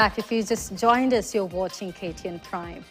Back. If you just joined us, you're watching KTN Prime.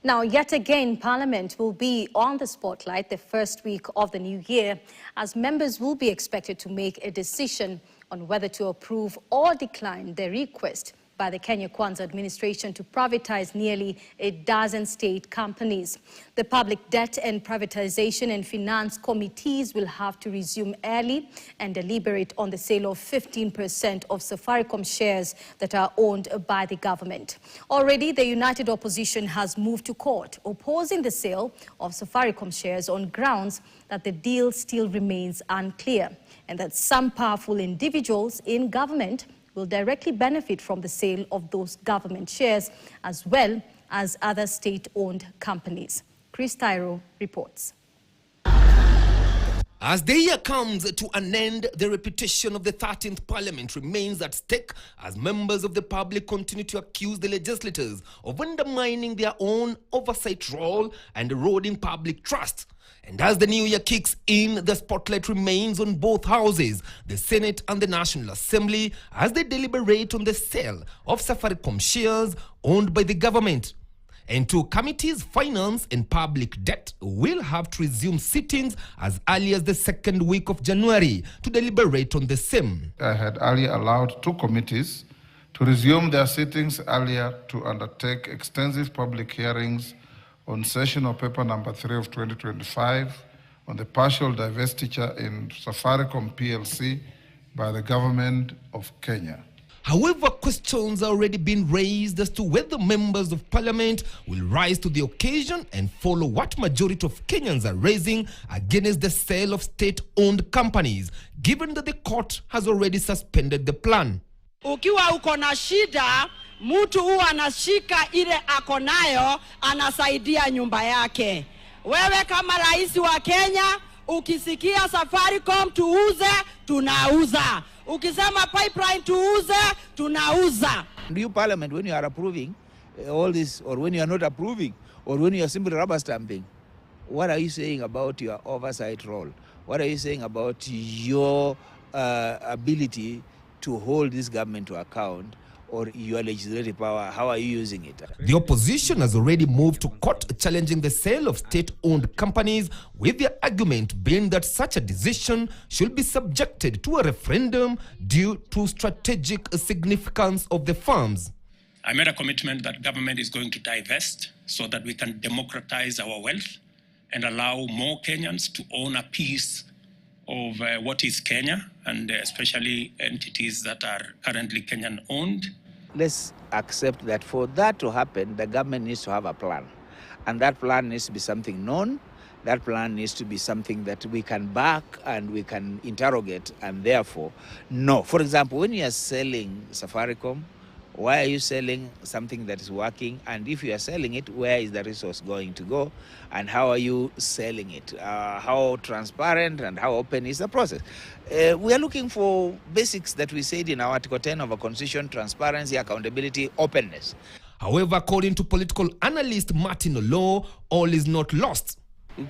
Now, yet again, Parliament will be on the spotlight the first week of the new year, as members will be expected to make a decision on whether to approve or decline the request by the Kenya Kwanza administration to privatize nearly a dozen state companies. The Public Debt and Privatization and Finance Committees will have to resume early and deliberate on the sale of 15% of Safaricom shares that are owned by the government. Already, the United Opposition has moved to court, opposing the sale of Safaricom shares on grounds that the deal still remains unclear and that some powerful individuals in government will directly benefit from the sale of those government shares, as well as other state-owned companies. Chris Tyro reports. As the year comes to an end, the reputation of the 13th Parliament remains at stake as members of the public continue to accuse the legislators of undermining their own oversight role and eroding public trust. And as the new year kicks in, the spotlight remains on both houses, the Senate and the National Assembly, as they deliberate on the sale of Safaricom shares owned by the government. And two committees, Finance and Public Debt, will have to resume sittings as early as the second week of January to deliberate on the same. I had earlier allowed two committees to resume their sittings earlier to undertake extensive public hearings on session of paper number 3 of 2025 on the partial divestiture in Safaricom PLC by the government of Kenya. However, questions are already being raised as to whether members of parliament will rise to the occasion and follow what majority of Kenyans are raising against the sale of state-owned companies, given that the court has already suspended the plan. Ukiwa uko na shida, mtu huwa anashika ile ako nayo, anasaidia nyumba yake. Wewe kama rais wa Kenya, ukisikia Safaricom tuuze, tunauza. Ukisema pipeline tuuze, tunauza. Do you parliament, when you are approving all this, or when you are not approving, or when you are simply rubber stamping, what are you saying about your oversight role? What are you saying about your ability to hold this government to account, or your legislative power? How are you using it? The opposition has already moved to court challenging the sale of state-owned companies, with their argument being that such a decision should be subjected to a referendum due to strategic significance of the firms. I made a commitment that government is going to divest so that we can democratize our wealth and allow more Kenyans to own a piece of what is Kenya, and especially entities that are currently Kenyan owned. Let's accept that for that to happen, the government needs to have a plan. And that plan needs to be something known. That plan needs to be something that we can back and we can interrogate and therefore know. For example, when you are selling Safaricom, why are you selling something that is working? And if you are selling it, where is the resource going to go? And how are you selling it? How transparent and how open is the process? We are looking for basics that we said in our Article 10 of our Constitution: transparency, accountability, openness. However, according to political analyst Martin Olo, all is not lost.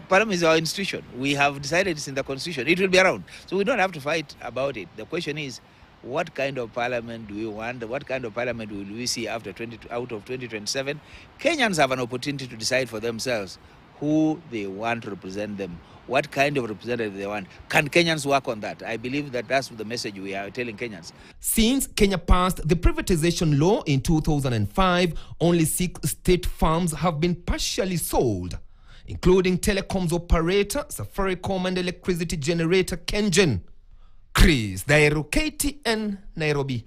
Parliament is our institution. We have decided it's in the Constitution. It will be around. So we don't have to fight about it. The question is, what kind of parliament do we want? What kind of parliament will we see out of 2027? Kenyans have an opportunity to decide for themselves who they want to represent them, what kind of representative they want. Can Kenyans work on that? I believe that that's the message we are telling Kenyans. Since Kenya passed the privatization law in 2005, only 6 state firms have been partially sold, including telecoms operator Safaricom and electricity generator Kengen. Chris Tyro, KTN, Nairobi.